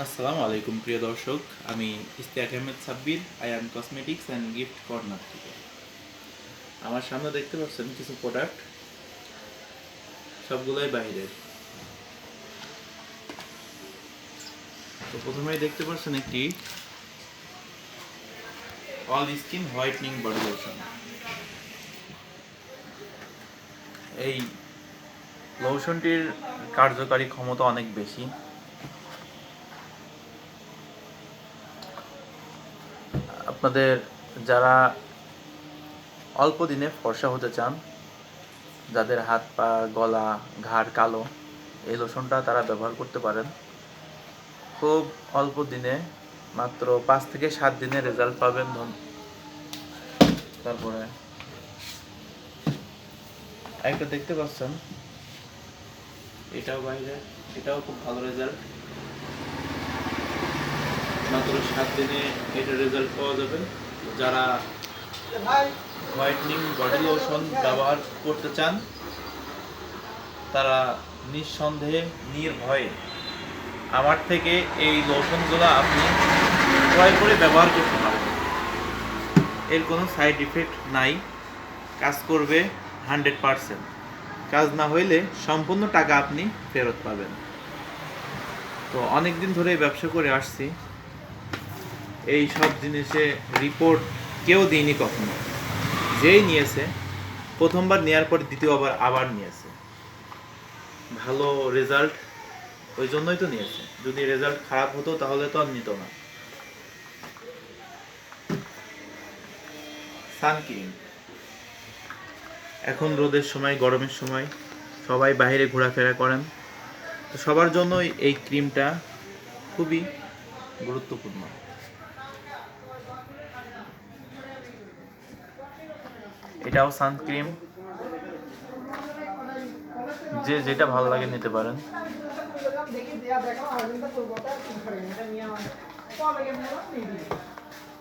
আসসালামু আলাইকুম প্রিয় দর্শক, আমি Ishtiaq Ahmed Sabbir, Ayan cosmetics and gift corner থেকে। আমার সামনে দেখতে পাচ্ছেন কিছু প্রোডাক্ট, সবগুলোই বাইরের। তো প্রথমেই দেখতে পাচ্ছেন একটি all skin whitening body lotion. এই লোশনটির কার্যকারী ক্ষমতা অনেক বেশি। আপনাদের যারা অল্প দিনে ফর্সা হতে চান, যাদের হাত পা গলা ঘাড় কালো, এই লোশনটা তারা ব্যবহার করতে পারেন। খুব অল্প দিনে, মাত্র 5 থেকে 7 দিনে রেজাল্ট পাবেন। তারপরে একটা দেখতে পাচ্ছেন, এটাও বাইরে, এটাও খুব ভালো রেজাল্ট। মাত্র 7 দিনে এটা রেজাল্ট পাওয়া যাবে। যারা হোয়াইটনিং বডি লোশন ব্যবহার করতে চান, তারা নিঃসন্দেহে নির্ভয়ে আমার থেকে এই লোশনগুলো আপনি ক্রয় করে ব্যবহার করতে পারেন। এর কোনো সাইড ইফেক্ট নাই, কাজ করবে 100%। কাজ না হইলে সম্পূর্ণ টাকা আপনি ফেরত পাবেন। তো অনেক দিন ধরে ব্যবসা করে আসছি, এই সব জিনিসে রিপোর্ট কেউ দিইনি কখনো। যেই নিয়েছে, প্রথমবার নেওয়ার পর দ্বিতীয়বার আবার নিয়েছে, ভালো রেজাল্ট, ওই জন্যই তো নিয়েছে। যদি রেজাল্ট খারাপ হতো তাহলে তো আর নিত না। সানক্রিম, এখন রোদের সময়, গরমের সময় সবাই বাইরে ঘোরাফেরা করেন, তো সবার জন্যই এই ক্রিমটা খুবই গুরুত্বপূর্ণ। এটাও সানক্রিম, যে যেটা ভালো লাগে নিতে পারেন।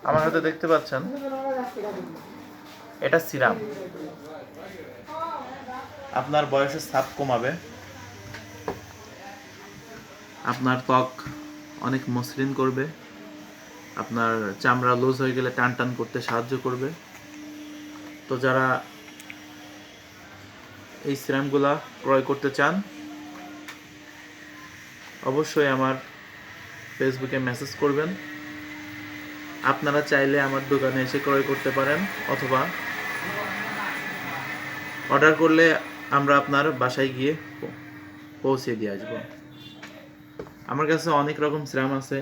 আমার হাতে দেখতে পাচ্ছেন, এটা সিরাম। আপনার বয়সের ছাপ কমাবে, আপনার ত্বক অনেক মসৃণ করবে, আপনার চামড়া লুজ হয়ে গেলে টান টান করতে সাহায্য করবে। তো যারা এই সিরামগুলা ক্রয় করতে চান, অবশ্যই আমার ফেসবুকে মেসেজ করবেন। আপনারা চাইলে আমার দোকানে এসে ক্রয় করতে পারেন, অথবা অর্ডার করলে আমরা আপনার বাসায় গিয়ে পৌঁছে দিয়ে আসবো। আমার কাছে অনেক রকম সিরাম আছে,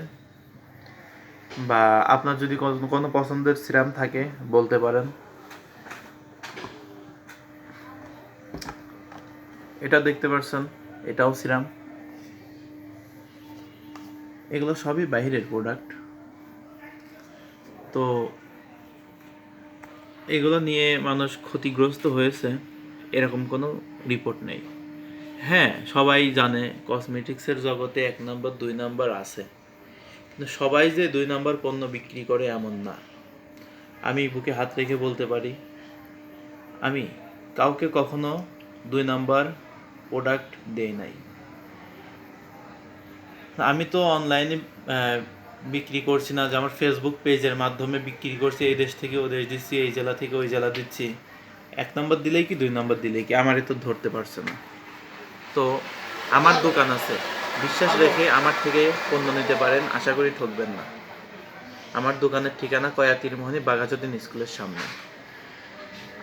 বা আপনার যদি কোনো পছন্দের সিরাম থাকে বলতে পারেন। এটা দেখতে পাচ্ছেন, এটাও সিরাম। এগুলো সবই বাইরের প্রোডাক্ট। তো এগুলো নিয়ে মানুষ ক্ষতিগ্রস্ত হয়েছে এরকম কোনো রিপোর্ট নেই। হ্যাঁ, সবাই জানে কসমেটিক্সের জগতে 1 নম্বর 2 নম্বর আছে, কিন্তু সবাই যে 2 নম্বর পণ্য বিক্রি করে এমন না। আমি বুকে হাত রেখে বলতে পারি, আমি কাউকে কখনো 2 নম্বর প্রোডাক্ট দেই নাই। আমি তো অনলাইনে বিক্রি করছি না, যে আমার ফেসবুক পেজের মাধ্যমে বিক্রি করছি, এই দেশ থেকে ও দেশ দিচ্ছি, এই জেলা থেকে ওই জেলা দিচ্ছি। 1 নম্বর দিলেই কি 2 নম্বর দিলেই কি, আমারই তো ধরতে পারছে না। তো আমার দোকান আছে, বিশ্বাস রেখে আমার থেকে পণ্য নিতে পারেন, আশা করি ঠকবেন না। আমার দোকানের ঠিকানা কয়াতিরমোহনী বাঘাযতীন স্কুলের সামনে।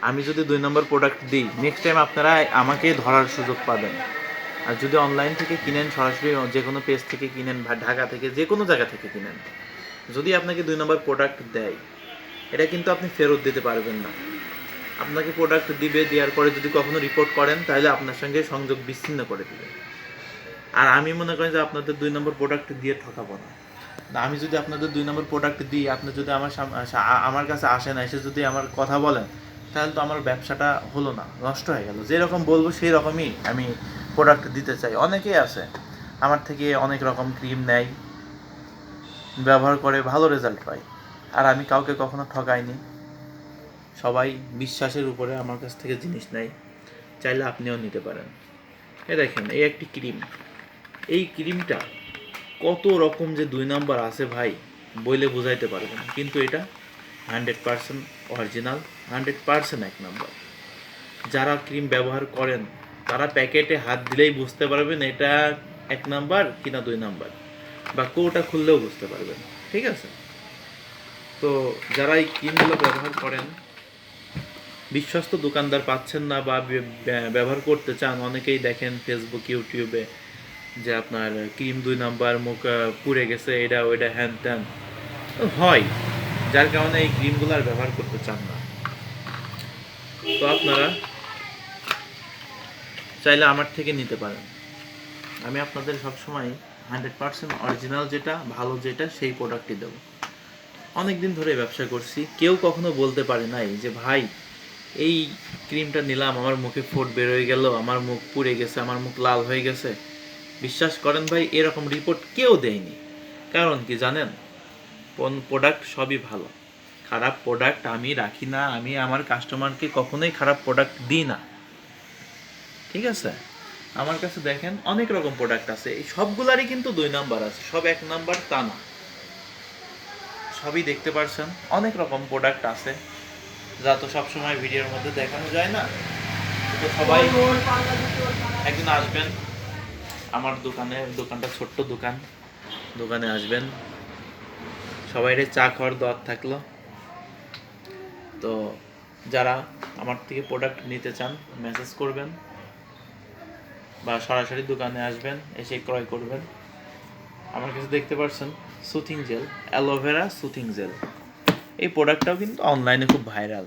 আমি যদি 2 নম্বর প্রোডাক্ট দিই, নেক্সট টাইম আপনারা আমাকে ধরার সুযোগ পাবেন। আর যদি অনলাইন থেকে কিনেন, সরাসরি যে কোনো পেজ থেকে কিনেন বা ঢাকা থেকে যে কোনো জায়গা থেকে কিনেন, যদি আপনাকে 2 নম্বর প্রোডাক্ট দেয়, এটা কিন্তু আপনি ফেরত দিতে পারবেন না। আপনাকে প্রোডাক্ট দিবে, দেওয়ার পরে যদি কখনো রিপোর্ট করেন, তাহলে আপনার সঙ্গে সংযোগ বিচ্ছিন্ন করে দিবে। আর আমি মনে করি যে আপনাদের 2 নম্বর প্রোডাক্ট দিয়ে ঠকাবো না। আমি যদি আপনাদের 2 নম্বর প্রোডাক্ট দিই, আপনি যদি আমার কাছে আসেন, এসে যদি আমার কথা বলেন, তাহলে তো আমার ব্যবসাটা হলো না, নষ্ট হয়ে গেল। যেরকম বলবো সেই রকমই আমি প্রোডাক্ট দিতে চাই। অনেকেই আছে আমার থেকে অনেক রকম ক্রিম নেয়, ব্যবহার করে, ভালো রেজাল্ট পায়। আর আমি কাউকে কখনো ঠকাইনি। সবাই বিশ্বাসের উপরে আমার কাছ থেকে জিনিস নেয়। চাইলে আপনিও নিতে পারেন। দেখেন, এই একটি ক্রিম, এই ক্রিমটা কত রকম যে 2 নাম্বার আছে ভাই, বইলে বোঝাইতে পারবো না। কিন্তু এটা 100% অরিজিনাল, 100% 1 নাম্বার। যারা ক্রিম ব্যবহার করেন তারা প্যাকেটে হাত দিলেই বুঝতে পারবেন এটা 1 নাম্বার কিনা 2 নাম্বার, বা কোটা খুললেও বুঝতে পারবেন। ঠিক আছে? তো যারা এই ক্রিমগুলো ব্যবহার করেন, বিশ্বস্ত দোকানদার পাচ্ছেন না বা ব্যবহার করতে চান, অনেকেই দেখেন ফেসবুক ইউটিউবে যে আপনার ক্রিম 2 নাম্বার, মুখ পুড়ে গেছে, এটা ওইটা হ্যান ত্যান হয়, যার কারণে এই ক্রিমগুলো আর ব্যবহার করতে চান না। তো আপনারা চাইলে আমার থেকে নিতে পারেন। আমি আপনাদের সবসময় 100% অরিজিনাল যেটা, ভালো যেটা, সেই প্রোডাক্টই দেবো। অনেক দিন ধরে ব্যবসা করছি, কেউ কখনো বলতে পারে নাই যে ভাই এই ক্রিমটা নিলাম, আমার মুখে ফোট বের হয়ে গেল, আমার মুখ পুড়ে গেছে, আমার মুখ লাল হয়ে গেছে। বিশ্বাস করেন ভাই, এরকম রিপোর্ট কেউ দেয়নি। কারণ কি জানেন? কোন প্রোডাক্ট সবই ভালো, খারাপ প্রোডাক্ট আমি রাখি না। আমি আমার কাস্টমারকে কখনোই খারাপ প্রোডাক্ট দিই না। ঠিক আছে? আমার কাছে দেখেন অনেক রকম প্রোডাক্ট আছে, এই সবগুলারই কিন্তু 2 নাম্বার আছে, সব 1 নাম্বার তা না। সবই দেখতে পারছেন, অনেক রকম প্রোডাক্ট আছে, যা তো সবসময় ভিডিওর মধ্যে দেখানো যায় না। তো সবাই একদিন আসবেন আমার দোকানে, দোকানটা ছোট্ট দোকান, দোকানে আসবেন। সবাইরে চা খাওয়ার দাওয়াত থাকলো। তো যারা আমার থেকে প্রোডাক্ট নিতে চান মেসেজ করবেন বা সরাসরি দোকানে আসবেন, এসে ক্রয় করবেন। আমার কাছে দেখতে পাচ্ছেন soothing jail, aloe vera soothing jail. এই প্রোডাক্টটাও কিন্তু অনলাইনে খুব ভাইরাল।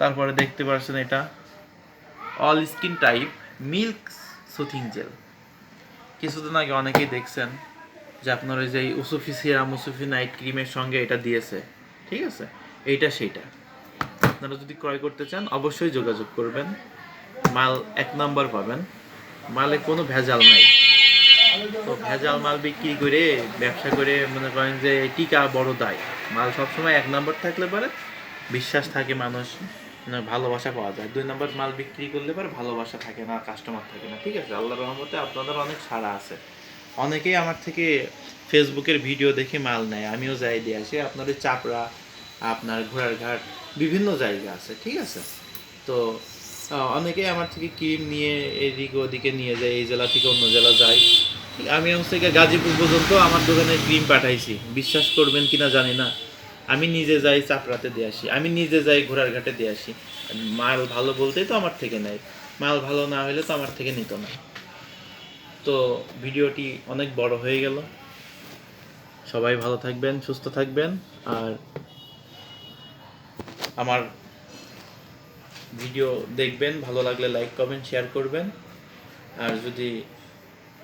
তারপরে দেখতে পাচ্ছেন এটা all skin type milk soothing jail. কিছুদিন আগে অনেকেই দেখছেন যে আপনার ওই যে উসুফি সিরাম, উসুফি নাইট ক্রিমের সঙ্গে এটা দিয়েছে। ঠিক আছে? এইটা সেইটা। আপনারা যদি ক্রয় করতে চান অবশ্যই যোগাযোগ করবেন। মাল 1 নাম্বার পাবেন, মালে কোনো ভেজাল নাই। তো ভেজাল মাল বিক্রি করে ব্যবসা করে মনে করেন যে টিকা বড় দায়। মাল সবসময় 1 নাম্বার থাকলে পরে বিশ্বাস থাকে, মানুষ ভালোবাসা পাওয়া যায়। 2 নাম্বার মাল বিক্রি করলে পরে ভালোবাসা থাকে না, কাস্টমার থাকে না। ঠিক আছে? আল্লাহর রহমতে আপনাদের অনেক সাড়া আছে। অনেকেই আমার থেকে ফেসবুকের ভিডিও দেখে মাল নেয়, আমিও যাই দিয়ে আসি। আপনার ওই চাপড়া, আপনার ঘোড়ারঘাট, বিভিন্ন জায়গা আছে। ঠিক আছে? তো অনেকেই আমার থেকে ক্রিম নিয়ে এদিকে ওদিকে নিয়ে যায়, এই জেলা থেকে অন্য জেলা যায়। আমি হচ্ছে গাজীপুর পর্যন্ত আমার দোকানে ক্রিম পাঠাইছি। বিশ্বাস করবেন কিনা জানি না, আমি নিজে যাই চাপড়াতে দিয়ে আসি, আমি নিজে যাই ঘোড়ারঘাটে দিয়ে আসি। মাল ভালো বলতেই তো আমার থেকে নেয়, মাল ভালো না হলে তো আমার থেকে নিত না। তো ভিডিওটি অনেক বড় হয়ে গেল। সবাই ভালো থাকবেন, সুস্থ থাকবেন। আর আমার ভিডিও দেখবেন, ভালো লাগলে লাইক কমেন্ট শেয়ার করবেন। আর যদি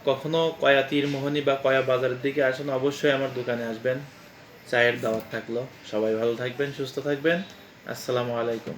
কখনো কয়া তীরমোহনী বা কয়া বাজারের দিকে আসেন অবশ্যই আমার দোকানে আসবেন। চায়ের দাওয়াত থাকলো। সবাই ভালো থাকবেন, সুস্থ থাকবেন। আসসালামু আলাইকুম।